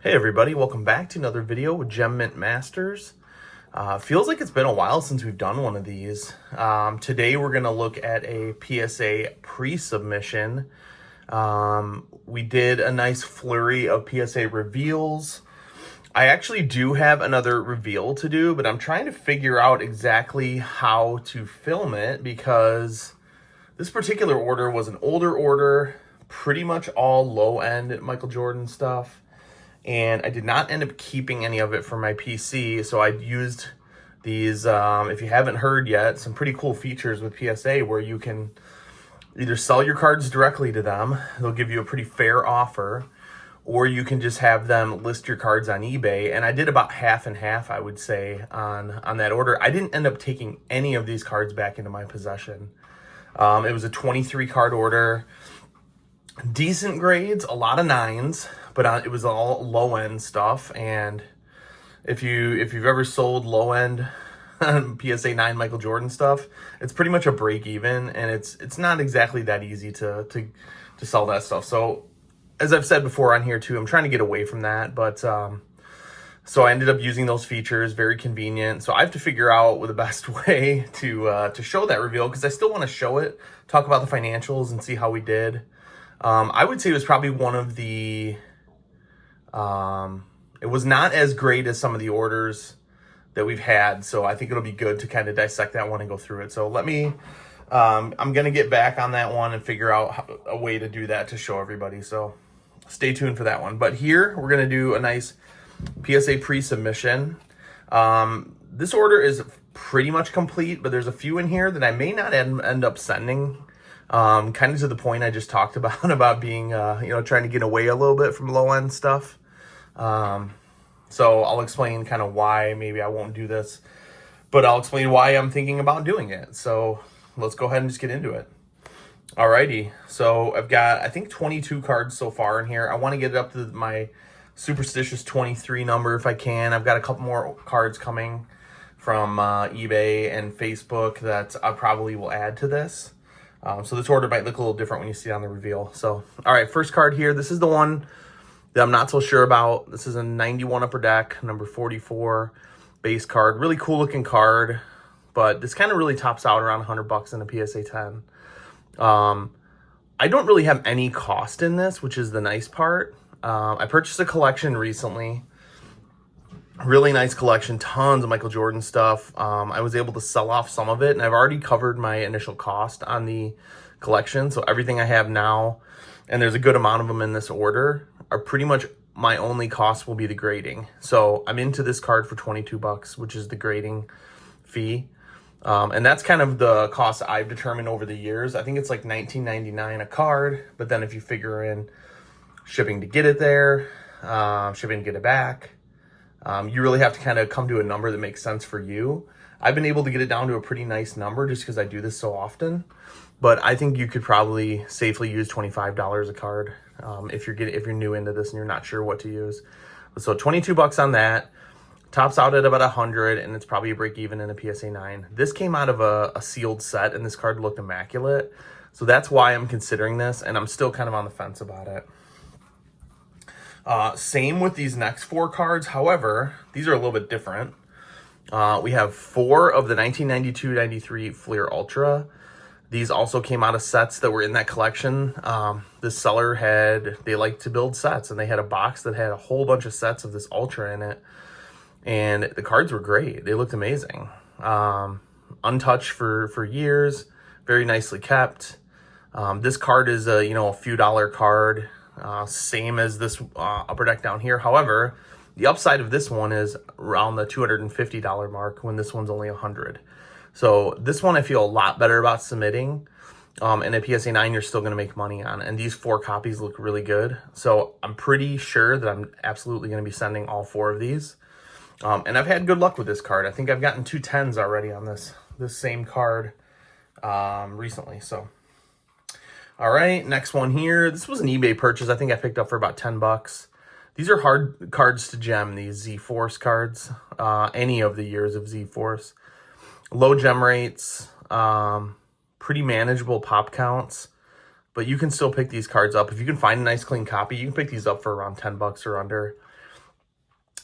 Hey everybody, welcome back to another video with Gem Mint Masters. Feels like it's been a while since we've done one of these. Today we're going to look at a PSA pre-submission. We did a nice flurry of PSA reveals. I actually do have another reveal to do, but I'm trying to figure out exactly how to film it because this particular order was an older order, pretty much all low-end Michael Jordan stuff. And I did not end up keeping any of it for my PC, so I used these, if you haven't heard yet, some pretty cool features with PSA where you can either sell your cards directly to them, they'll give you a pretty fair offer, or you can just have them list your cards on eBay. And I did about half and half, I would say, on that order. I didn't end up taking any of these cards back into my possession. It was a 23 card order. Decent grades, a lot of 9s, but it was all low end stuff. And if you've ever sold low end PSA 9 Michael Jordan stuff, it's pretty much a break even, and it's not exactly that easy to sell that stuff. So as I've said before on here too, I'm trying to get away from that, but so I ended up using those features, very convenient. So I have to figure out the best way to show that reveal, because I still want to show it, talk about the financials and see how we did. I would say it was probably one of the, it was not as great as some of the orders that we've had. So I think it'll be good to kind of dissect that one and go through it. So let me, I'm going to get back on that one and figure out a way to do that to show everybody. So stay tuned for that one. But here we're going to do a nice PSA pre-submission. This order is pretty much complete, but there's a few in here that I may not end up sending. Kind of to the point I just talked about being, trying to get away a little bit from low end stuff. So I'll explain kind of why maybe I won't do this, but I'll explain why I'm thinking about doing it. So let's go ahead and just get into it. Alrighty. So I've got, I think 22 cards so far in here. I want to get it up to my superstitious 23 number if I can. I've got a couple more cards coming from, eBay and Facebook that I probably will add to this. So this order might look a little different when you see it on the reveal. So, all right, first card here. This is the one that I'm not so sure about. This is a 91 upper deck, number 44 base card. Really cool looking card, but this kind of really tops out around $100 in a PSA 10. I don't really have any cost in this, which is the nice part. I purchased a collection recently. Really nice collection, tons of Michael Jordan stuff. I was able to sell off some of it, and I've already covered my initial cost on the collection. So everything I have now, and there's a good amount of them in this order, are pretty much my only cost will be the grading. So I'm into this card for $22, which is the grading fee. And that's kind of the cost I've determined over the years. I think it's like $19.99 a card, but then if you figure in shipping to get it there, shipping to get it back, you really have to kind of come to a number that makes sense for you. I've been able to get it down to a pretty nice number just because I do this so often. But I think you could probably safely use $25 a card if you're new into this and you're not sure what to use. So $22 on that. Tops out at about 100, and it's probably a break even in a PSA 9. This came out of a sealed set, and this card looked immaculate. So that's why I'm considering this, and I'm still kind of on the fence about it. Same with these next 4 cards. However, these are a little bit different. We have 4 of the 1992-93 Fleer Ultra. These also came out of sets that were in that collection. This seller they like to build sets, and they had a box that had a whole bunch of sets of this Ultra in it. And the cards were great. They looked amazing. Untouched for years, very nicely kept. This card is a few dollar card. Same as this upper deck down here. However, the upside of this one is around the $250 mark when this one's only $100. So this one I feel a lot better about submitting. And a PSA 9 you're still going to make money on. And these 4 copies look really good. So I'm pretty sure that I'm absolutely going to be sending all 4 of these. And I've had good luck with this card. I think I've gotten 2 10s already on this same card recently. So. All right, next one here. This was an eBay purchase. I think I picked up for about $10. These are hard cards to gem, these Z-Force cards. Any of the years of Z-Force. Low gem rates, pretty manageable pop counts, but you can still pick these cards up. If you can find a nice clean copy, you can pick these up for around $10 or under.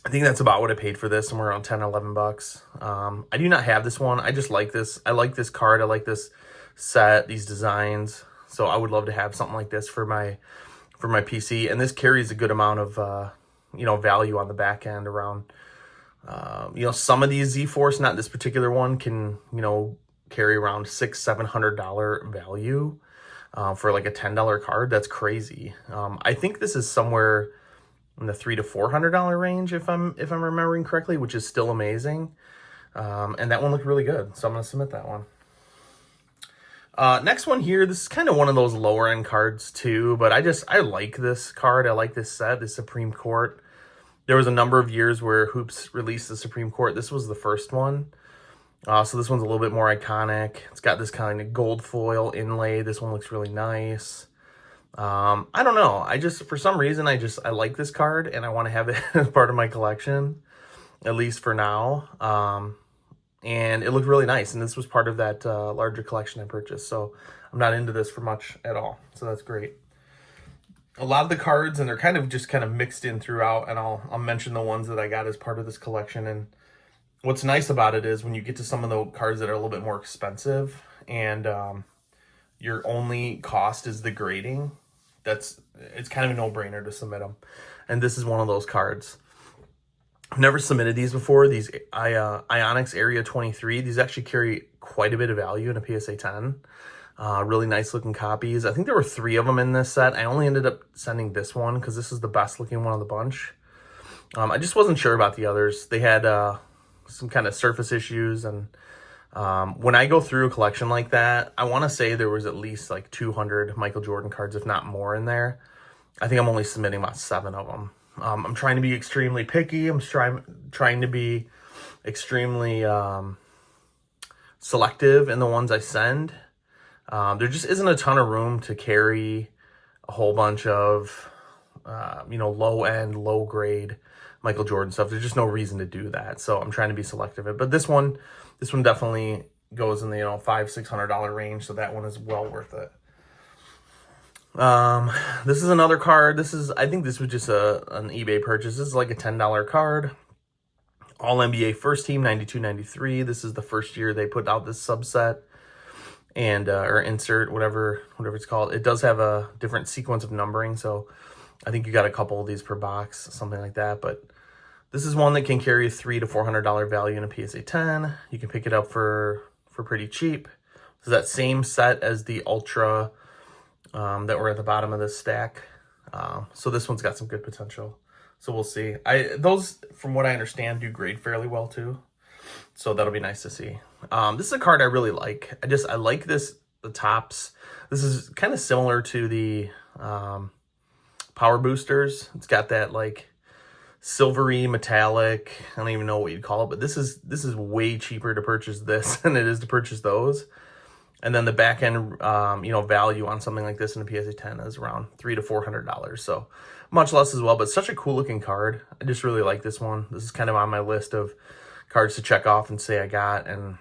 I think that's about what I paid for this, somewhere around 10 or 11 bucks. I do not have this one. I just like this. I like this card. I like this set, these designs. So I would love to have something like this for my PC. And this carries a good amount of, you know, value on the back end around, you know, some of these Z-Force, not this particular one, can, you know, carry around $600-700 value for like a $10 card. That's crazy. I think this is somewhere in the $300 to $400 range, if I'm remembering correctly, which is still amazing. And that one looked really good, so I'm gonna submit that one. Next one here, this is kind of one of those lower end cards too, but I like this card. I like this set, the Supreme Court. There was a number of years where Hoops released the Supreme Court. This was the first one. So this one's a little bit more iconic. It's got this kind of gold foil inlay. This one looks really nice. I don't know. For some reason, I like this card and I want to have it as part of my collection, at least for now. And it looked really nice. And this was part of that larger collection I purchased. So I'm not into this for much at all. So that's great. A lot of the cards, and they're kind of mixed in throughout, and I'll mention the ones that I got as part of this collection. And what's nice about it is when you get to some of the cards that are a little bit more expensive and your only cost is the grading, it's kind of a no-brainer to submit them. And this is one of those cards. I've never submitted these before. These Ionics Area 23, these actually carry quite a bit of value in a PSA 10. Really nice looking copies. I think there were 3 of them in this set. I only ended up sending this one because this is the best looking one of the bunch. I just wasn't sure about the others. They had some kind of surface issues, and when I go through a collection like that, I want to say there was at least like 200 Michael Jordan cards, if not more, in there. I think I'm only submitting about 7 of them. I'm trying to be extremely picky. I'm trying to be extremely selective in the ones I send. There just isn't a ton of room to carry a whole bunch of, you know, low-end, low-grade Michael Jordan stuff. There's just no reason to do that. So I'm trying to be selective. But this one definitely goes in the, you know, $500-600 range. So that one is well worth it. This is another card. I think this was just an eBay purchase. This is like a $10 card. All NBA first team, 92-93. This is the first year they put out this subset. And or insert, whatever it's called. It does have a different sequence of numbering, so I think you got a couple of these per box, something like that. But this is one that can carry a $300 to $400 value in a PSA 10. You can pick it up for pretty cheap. This is that same set as the Ultra that were at the bottom of this stack. So this one's got some good potential. So we'll see. Those, from what I understand, do grade fairly well too. So that'll be nice to see. This is a card I really like. I like the tops. This is kind of similar to the Power Boosters. It's got that like silvery metallic, I don't even know what you'd call it, but this is way cheaper to purchase this than it is to purchase those. And then the back end, you know, value on something like this in a PSA 10 is around $300 to $400. So much less as well, but such a cool looking card. I just really like this one. This is kind of on my list of cards to check off and say I got and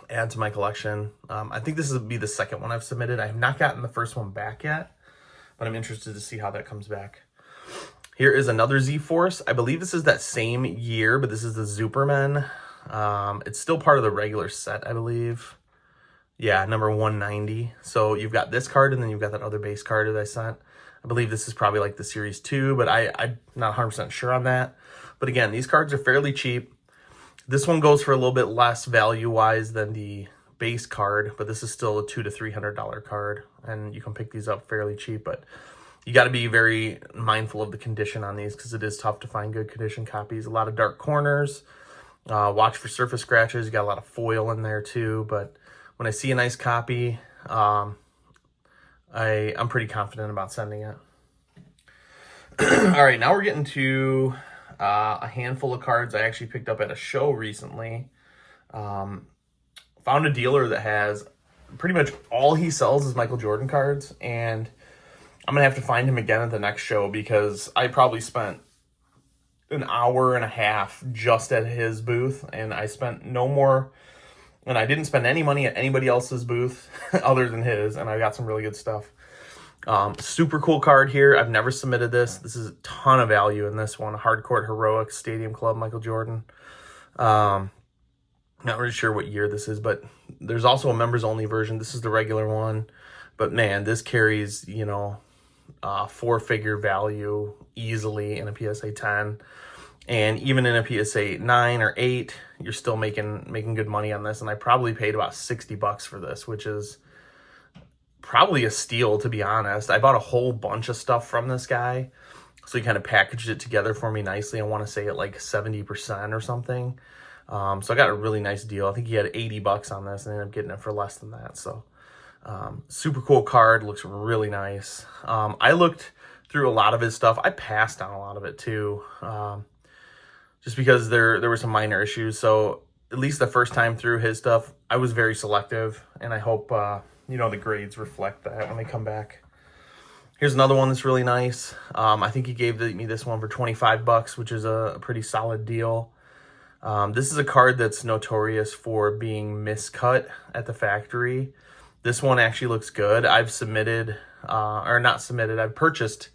add to my collection. I think this will be the second one I've submitted. I have not gotten the first one back yet, but I'm interested to see how that comes back. Here is another Z-Force. I believe this is that same year, but this is the Superman. It's still part of the regular set, I believe. Yeah, number 190. So you've got this card, and then you've got that other base card that I sent. I believe this is probably like the Series 2, but I'm not 100% sure on that. But again, these cards are fairly cheap. This one goes for a little bit less value-wise than the base card, but this is still a $200 to $300 card, and you can pick these up fairly cheap. But you got to be very mindful of the condition on these because it is tough to find good condition copies. A lot of dark corners. Watch for surface scratches. You got a lot of foil in there too. But when I see a nice copy, I'm pretty confident about sending it. All right, now we're getting to a handful of cards I actually picked up at a show recently. Found a dealer that has pretty much all he sells is Michael Jordan cards, and I'm gonna have to find him again at the next show because I probably spent an hour and a half just at his booth, and I spent no more, and I didn't spend any money at anybody else's booth other than his, and I got some really good stuff. Super cool card here. I've never submitted this. This is a ton of value in this one. Hardcourt Heroics Stadium Club, Michael Jordan. Not really sure what year this is, but there's also a members only version. This is the regular one. But man, this carries, you know, 4-figure value easily in a PSA 10. And even in a PSA 9 or 8, you're still making good money on this. And I probably paid about $60 for this, which is probably a steal, to be honest. I bought a whole bunch of stuff from this guy. So he kind of packaged it together for me nicely. I want to say at like 70% or something. So I got a really nice deal. I think he had $80 on this and I ended up getting it for less than that. So super cool card, looks really nice. I looked through a lot of his stuff. I passed on a lot of it too, just because there were some minor issues. So at least the first time through his stuff, I was very selective, and I hope you know, the grades reflect that when they come back. Here's another one that's really nice. I think he gave me this one for $25, which is a pretty solid deal. This is a card that's notorious for being miscut at the factory. This one actually looks good. I've submitted, or not submitted, I've purchased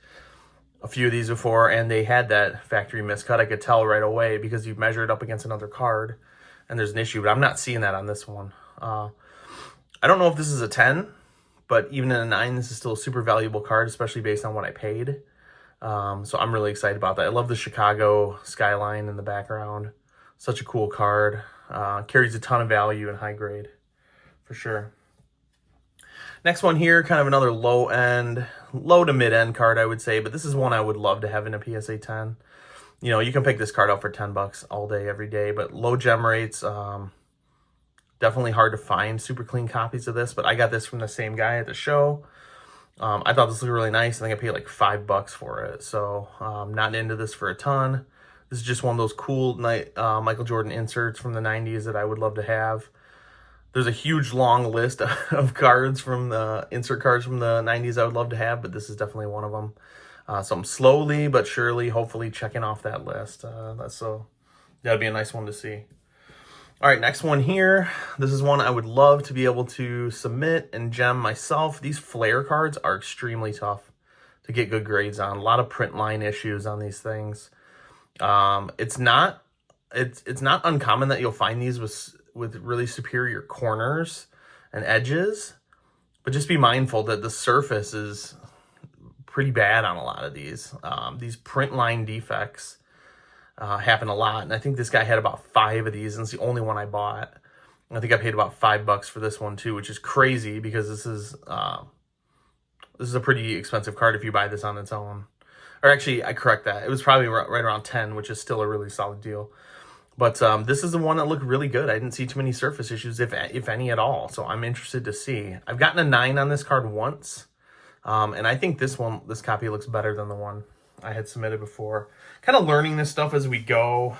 a few of these before, and they had that factory miscut. I could tell right away because you measure it up against another card, and there's an issue, but I'm not seeing that on this one. I don't know if this is a 10, but even in a 9, this is still a super valuable card, especially based on what I paid. So I'm really excited about that. I love the Chicago skyline in the background. Such a cool card. Carries a ton of value in high grade, for sure. Next one here, kind of another low to mid-end card, I would say, but this is one I would love to have in a PSA 10. You know, you can pick this card up for $10 all day, every day, but low gem rates, definitely hard to find super clean copies of this, but I got this from the same guy at the show. I thought this looked really nice. I think I paid like $5 for it, so not into this for a ton. This is just one of those cool Michael Jordan inserts from the 90s that I would love to have. There's a huge long list of cards from the insert cards from the 90s I would love to have, but this is definitely one of them. So I'm slowly but surely, hopefully, checking off that list. That'd be a nice one to see. All right, next one here. This is one I would love to be able to submit and gem myself. These flare cards are extremely tough to get good grades on. A lot of print line issues on these things. It's not uncommon that you'll find these with really superior corners and edges, but just be mindful that the surface is pretty bad on a lot of these. These print line defects happen a lot, and I think this guy had about 5 of these, and it's the only one I bought. I think I paid about $5 for this one too, which is crazy because this is a pretty expensive card if you buy this on its own. Or actually, I correct that. It was probably right around 10, which is still a really solid deal. But this is the one that looked really good. I didn't see too many surface issues, if any at all. So I'm interested to see. I've gotten a 9 on this card once. And I think this copy looks better than the one I had submitted before. Kind of learning this stuff as we go.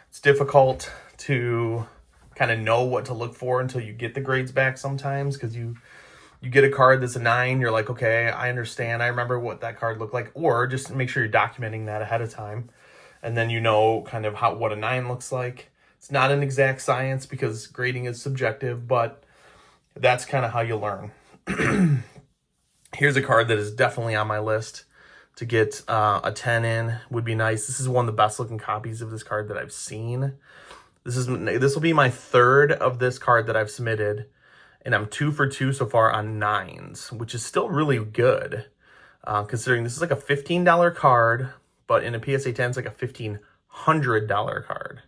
It's difficult to kind of know what to look for until you get the grades back sometimes, because you get a card that's a 9, you're like, okay, I understand. I remember what that card looked like. Or just make sure you're documenting that ahead of time. And then you know kind of what a 9 looks like. It's not an exact science because grading is subjective, but that's kind of how you learn. Here's a card that is definitely on my list to get a 10 in. Would be nice. This is one of the best looking copies of this card that I've seen. This will be my 3rd of this card that I've submitted, and I'm 2 for 2 so far on 9s, which is still really good, considering this is like a $15 card, but in a PSA 10 it's like a $1,500 card.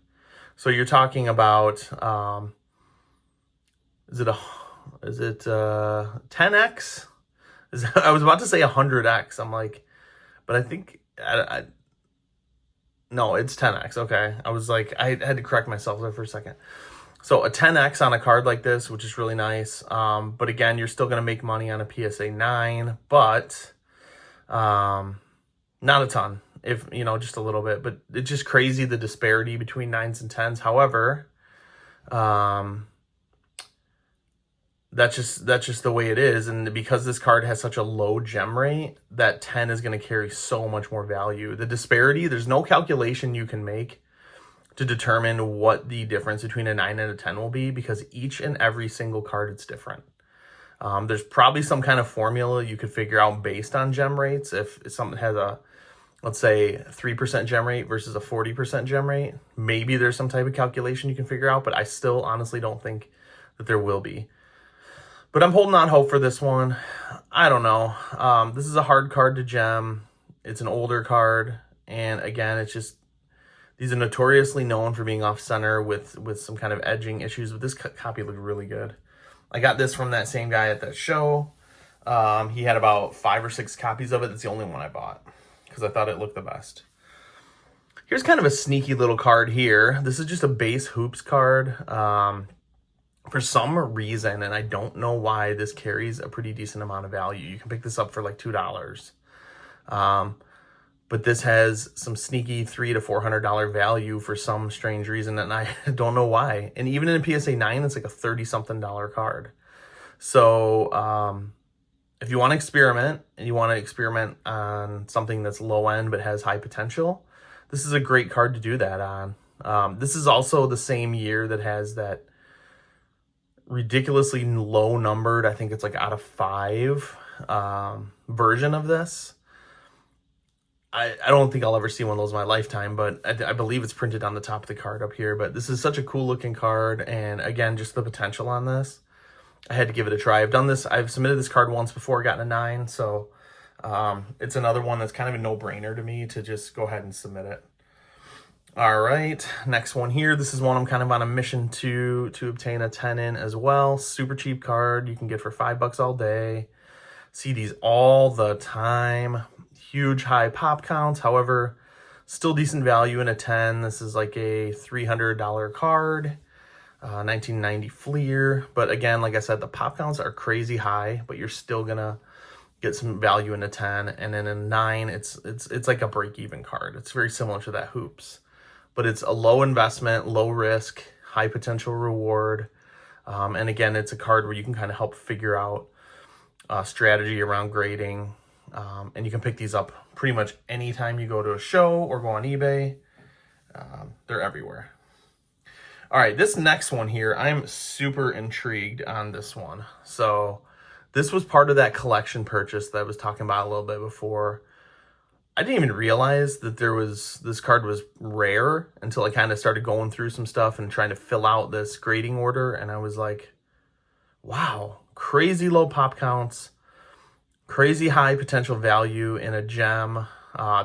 So you're talking about is it 10x? I was about to say 100x. I'm like, but I think no, it's 10x. Okay, I was like, I had to correct myself there for a second. So a 10x on a card like this, which is really nice. But again, you're still gonna make money on a PSA 9, but not a ton. If you know, just a little bit. But it's just crazy the disparity between 9s and 10s. However, that's just the way it is, and because this card has such a low gem rate, that 10 is going to carry so much more value. The disparity, there's no calculation you can make to determine what the difference between a 9 and a 10 will be, because each and every single card is different. There's probably some kind of formula you could figure out based on gem rates. If something has a, let's say, 3% gem rate versus a 40% gem rate, maybe there's some type of calculation you can figure out, but I still honestly don't think that there will be. But I'm holding on hope for this one. I don't know. This is a hard card to gem. It's an older card. And again, it's just, these are notoriously known for being off center with some kind of edging issues, but this copy looked really good. I got this from that same guy at that show. He had about 5 or 6 copies of it. That's the only one I bought because I thought it looked the best. Here's kind of a sneaky little card here. This is just a base hoops card. For some reason, and I don't know why, this carries a pretty decent amount of value. You can pick this up for like $2. But this has some sneaky $300 to $400 value for some strange reason, and I don't know why. And even in a PSA 9, it's like a $30-something card. So if you want to experiment, and you want to experiment on something that's low end but has high potential, this is a great card to do that on. This is also the same year that has that ridiculously low numbered, I think it's like out of 5 version of this. I don't think I'll ever see one of those in my lifetime, but I believe it's printed on the top of the card up here. But this is such a cool looking card, and again, just the potential on this, I had to give it a try. I've submitted this card once before, gotten a 9, so it's another one that's kind of a no-brainer to me to just go ahead and submit it. All right, next one here. This is one I'm kind of on a mission to obtain a 10 in as well. Super cheap card you can get for $5 all day. See these all the time. Huge high pop counts, however, still decent value in a 10. This is like a $300 card, 1990 Fleer. But again, like I said, the pop counts are crazy high, but you're still gonna get some value in a 10. And then in a 9, it's like a break-even card. It's very similar to that hoops. But it's a low investment, low risk, high potential reward. And again, it's a card where you can kind of help figure out strategy around grading. And you can pick these up pretty much anytime you go to a show or go on eBay. They're everywhere. All right, this next one here, I'm super intrigued on this one. So this was part of that collection purchase that I was talking about a little bit before. I didn't even realize that this card was rare until I kind of started going through some stuff and trying to fill out this grading order. And I was like, wow, crazy low pop counts, crazy high potential value in a gem.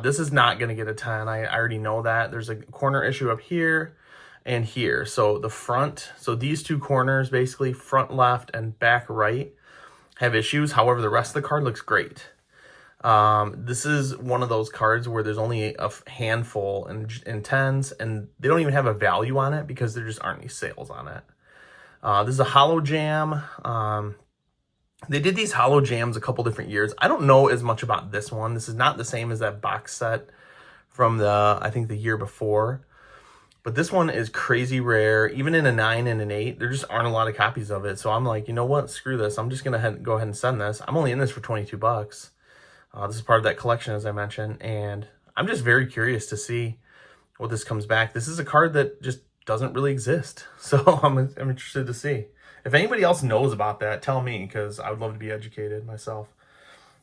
This is not going to get a 10. I already know that. There's a corner issue up here and here. So the front, so these two corners, basically front left and back right, have issues. However, the rest of the card looks great. This is one of those cards where there's only a handful in 10s, and they don't even have a value on it because there just aren't any sales on it. This is a Holojam. They did these Holojams a couple different years. I don't know as much about this one. This is not the same as that box set from I think the year before. But this one is crazy rare. Even in a 9 and an 8, there just aren't a lot of copies of it. So I'm like, you know what? Screw this. I'm just going to go ahead and send this. I'm only in this for $22. This is part of that collection, as I mentioned. And I'm just very curious to see what this comes back. This is a card that just doesn't really exist. So I'm interested to see. If anybody else knows about that, tell me, because I would love to be educated myself.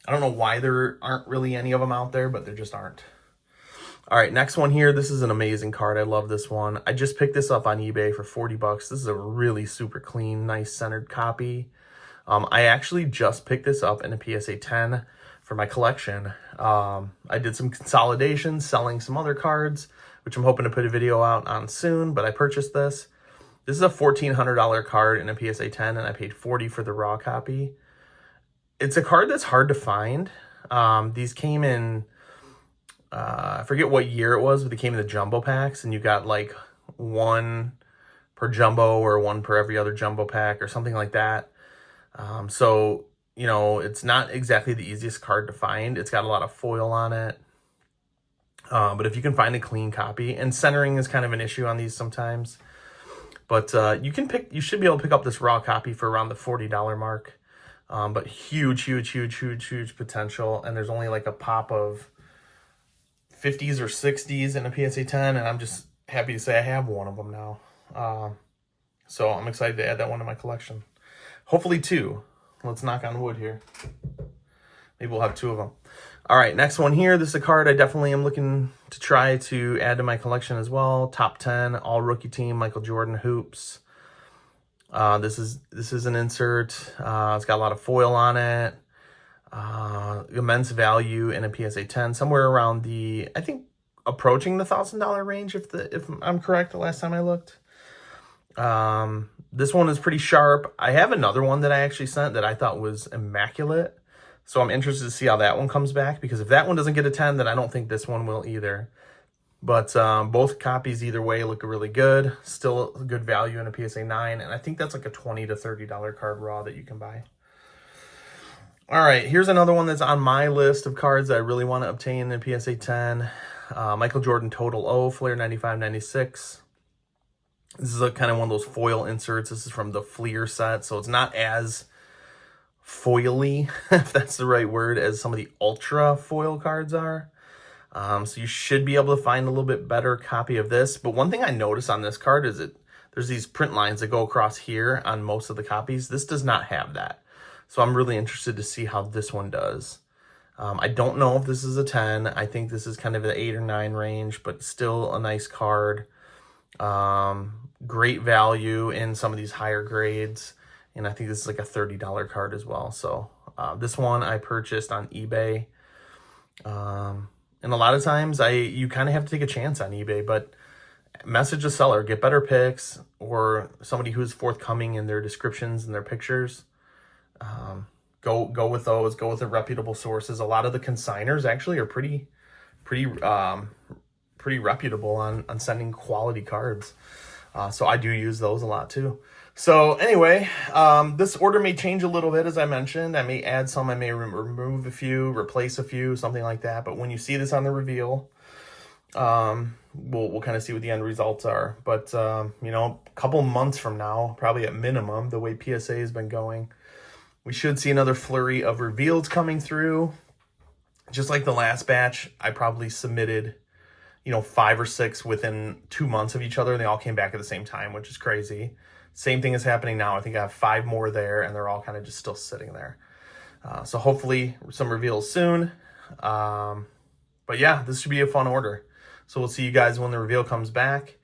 I don't know why there aren't really any of them out there, but there just aren't. All right, next one here. This is an amazing card. I love this one. I just picked this up on eBay for $40. This is a really super clean, nice centered copy. I actually just picked this up in a PSA 10 for my collection. I did some consolidation, selling some other cards, which I'm hoping to put a video out on soon, but I purchased this. This is a $1,400 card in a PSA 10, and I paid $40 for the raw copy. It's a card that's hard to find. These came in, I forget what year it was, but they came in the jumbo packs, and you got like one per jumbo or one per every other jumbo pack or something like that. So, you know, it's not exactly the easiest card to find. It's got a lot of foil on it. But if you can find a clean copy, and centering is kind of an issue on these sometimes. But you should be able to pick up this raw copy for around the $40 mark. But huge potential. And there's only like a pop of 50s or 60s in a PSA 10. And I'm just happy to say I have one of them now. So I'm excited to add that one to my collection. Hopefully 2. Let's knock on wood here. Maybe we'll have 2 of them. All right, next one here. This is a card I definitely am looking to try to add to my collection as well. Top 10, all rookie team, Michael Jordan hoops. This is an insert. It's got a lot of foil on it. Immense value in a PSA 10, somewhere around the, I think, approaching the $1,000 range if I'm correct the last time I looked. This one is pretty sharp. I have another one that I actually sent that I thought was immaculate. So I'm interested to see how that one comes back, because if that one doesn't get a 10, then I don't think this one will either. But both copies either way look really good. Still a good value in a PSA 9. And I think that's like a $20 to $30 card raw that you can buy. All right, here's another one that's on my list of cards that I really want to obtain in a PSA 10. Michael Jordan Total O, Flair 95-96. This is a kind of one of those foil inserts. This is from the Fleer set, so it's not as foily, if that's the right word, as some of the ultra foil cards are. So you should be able to find a little bit better copy of this. But one thing I noticed on this card is that there's these print lines that go across here on most of the copies. This does not have that. So I'm really interested to see how this one does. I don't know if this is a 10. I think this is kind of an 8 or 9 range, but still a nice card. Great value in some of these higher grades. And I think this is like a $30 card as well. So this one I purchased on eBay. And a lot of times you kind of have to take a chance on eBay, but message a seller, get better pics, or somebody who's forthcoming in their descriptions and their pictures. Go with those. Go with the reputable sources. A lot of the consigners actually are pretty reputable on sending quality cards. So I do use those a lot too. So anyway, this order may change a little bit, as I mentioned. I may add some. I may remove a few, replace a few, something like that. But when you see this on the reveal, we'll kind of see what the end results are. But you know, a couple months from now, probably at minimum, the way PSA has been going, we should see another flurry of reveals coming through. Just like the last batch, I probably submitted, you know, 5 or 6 within 2 months of each other, and they all came back at the same time, which is crazy. Same thing is happening now. I think I have 5 more there, and they're all kind of just still sitting there. So hopefully some reveals soon. But yeah, this should be a fun order. So we'll see you guys when the reveal comes back.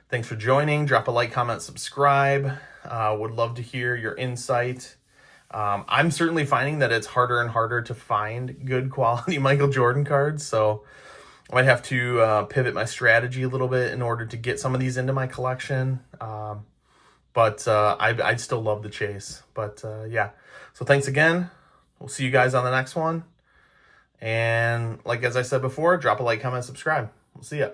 Thanks for joining. Drop a like, comment, subscribe. Would love to hear your insight. I'm certainly finding that it's harder and harder to find good quality Michael Jordan cards. So I might have to pivot my strategy a little bit in order to get some of these into my collection. But I'd still love the chase. But yeah, so thanks again. We'll see you guys on the next one. And like as I said before, drop a like, comment, subscribe. We'll see ya.